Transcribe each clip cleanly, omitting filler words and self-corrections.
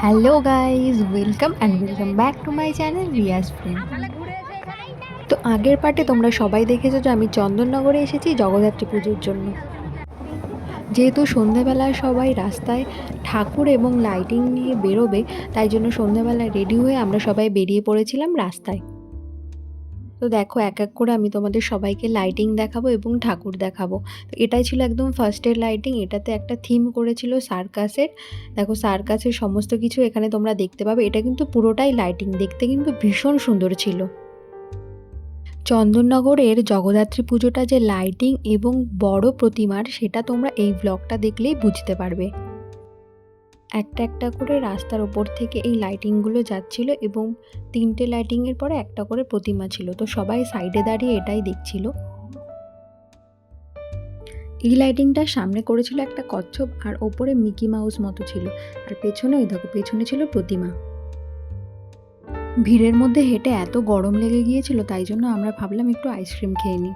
Hello guys, welcome back to my channel Riyaz friend. তো আগের পার্টে তোমরা সবাই দেখেছো যে আমি চন্দননগরে এসেছি জগদ্ধাত্রী পুজোর জন্য। যেহেতু সন্ধ্যেবেলায় সবাই রাস্তায় ঠাকুর এবং লাইটিং নিয়ে বেরোবে, তাই জন্য সন্ধ্যেবেলায় রেডি হয়ে আমরা সবাই বেরিয়ে পড়েছিলাম রাস্তায়। তো দেখো, এক এক করে আমি তোমাদের সবাইকে লাইটিং দেখাবো এবং ঠাকুর দেখাবো। তো এটাই ছিল একদম ফার্স্টের লাইটিং। এটাতে একটা থিম করেছিল সার্কাসের। দেখো, সার্কাসের সমস্ত কিছু এখানে তোমরা দেখতে পাবে। এটা কিন্তু পুরোটাই লাইটিং, দেখতে কিন্তু ভীষণ সুন্দর ছিল। চন্দননগরের জগদ্ধাত্রী পুজোটা যে লাইটিং এবং বড় প্রতিমার, সেটা তোমরা এই ব্লগটা দেখলেই বুঝতে পারবে। একটা একটা করে রাস্তার ওপর থেকে এই লাইটিংগুলো যাচ্ছিল এবং 3টে লাইটিংয়ের পরে একটা করে প্রতিমা ছিল। তো সবাই সাইডে দাঁড়িয়ে এটাই দেখছিল। এই লাইটিংটার সামনে করেছিল একটা কচ্ছপ, আর ওপরে মিকি মাউস মতো ছিল, আর পেছনে ওই দেখো, পেছনে ছিল প্রতিমা। ভিড়ের মধ্যে হেঁটে এত গরম লেগে গিয়েছিল, তাই জন্য আমরা ভাবলাম একটু আইসক্রিম খেয়ে নিই।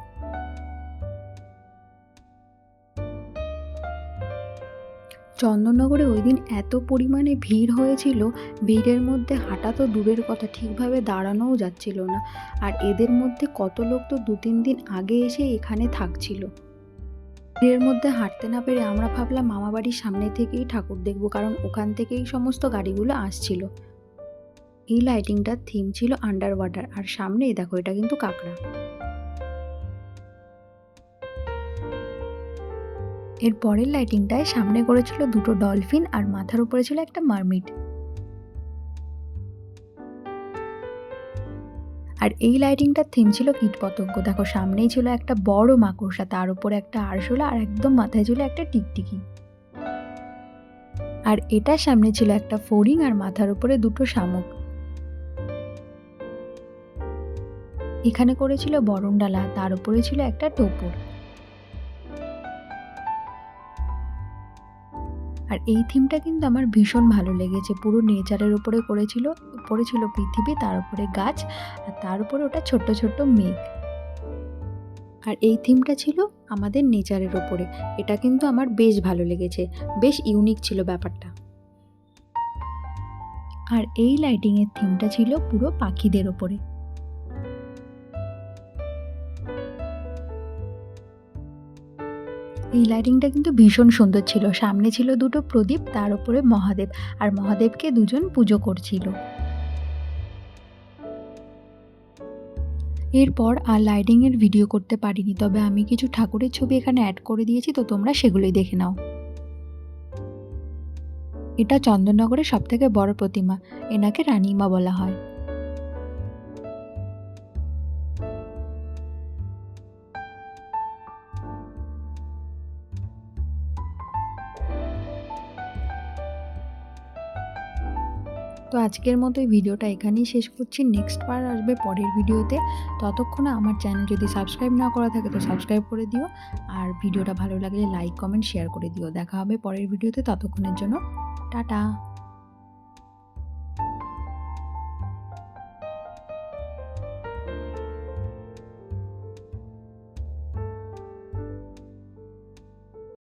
চন্দননগরে ওই দিন এত পরিমাণে ভিড় হয়েছিল, ভিড়ের মধ্যে হাঁটা তো দূরের কথা, ঠিকভাবে দাঁড়ানোও যাচ্ছিল না। আর এদের মধ্যে কত লোক তো 2-3 দিন আগে এসে এখানে থাকছিল। ভিড়ের মধ্যে হাঁটতে না পেরে আমরা ভাবলাম মামাবাড়ির সামনে থেকেই ঠাকুর দেখব, কারণ ওখান থেকেই সমস্ত গাড়িগুলো আসছিল। এই লাইটিংটার থিম ছিল আন্ডার ওয়াটার, আর সামনেই দেখো, এটা কিন্তু কাঁকড়া। এর পরের লাইটিংটায় সামনে করেছিল 2টো ডলফিন, আর মাথার উপরে ছিল একটা মারমিড। আর এই লাইটিংটার থিম ছিল কীটপতঙ্গ। দেখো, সামনেই ছিল একটা বড় মাকড়সা, তার উপরে একটা আরশোলা, আর একদম মাথায় ছিল একটা টিকটিকি। আর এটার সামনে ছিল একটা ফড়িং, আর মাথার উপরে 2টো শামুক। এখানে করেছিল বরণডালা, তার উপরে ছিল একটা টোপর। আর এই থিমটা কিন্তু আমার ভীষণ ভালো লেগেছে। পুরো নেচারের উপরে করেছিল। উপরে ছিল পৃথিবী, তার উপরে গাছ, আর তার উপরে ওটা ছোট্ট ছোট্ট মেঘ। আর এই থিমটা ছিল আমাদের নেচারের ওপরে। এটা কিন্তু আমার বেশ ভালো লেগেছে, বেশ ইউনিক ছিল ব্যাপারটা। আর এই লাইটিংয়ের থিমটা ছিল পুরো পাখিদের ওপরে। এই লাইটিংটা কিন্তু ভীষণ সুন্দর ছিল। সামনে ছিল 2টো প্রদীপ, তার উপরে মহাদেব, আর মহাদেবকে 2জন পুজো করছিল। এরপর আর লাইটিংয়ের ভিডিও করতে পারিনি, তবে আমি কিছু ঠাকুরের ছবি এখানে অ্যাড করে দিয়েছি, তো তোমরা সেগুলোই দেখে নাও। এটা চন্দননগরের সবথেকে বড় প্রতিমা। এনাকে রানীমা বলা হয়। তো আজকের মতো এই ভিডিওটা এখানেই শেষ করছি। নেক্সট পার্ট আসবে পরের ভিডিওতে। ততক্ষণে আমার চ্যানেল যদি সাবস্ক্রাইব না করা থাকে তো সাবস্ক্রাইব করে দিও, আর ভিডিওটা ভালো লাগলে লাইক, কমেন্ট, শেয়ার করে দিও। দেখা হবে পরের ভিডিওতে। ততক্ষণের জন্য টাটা।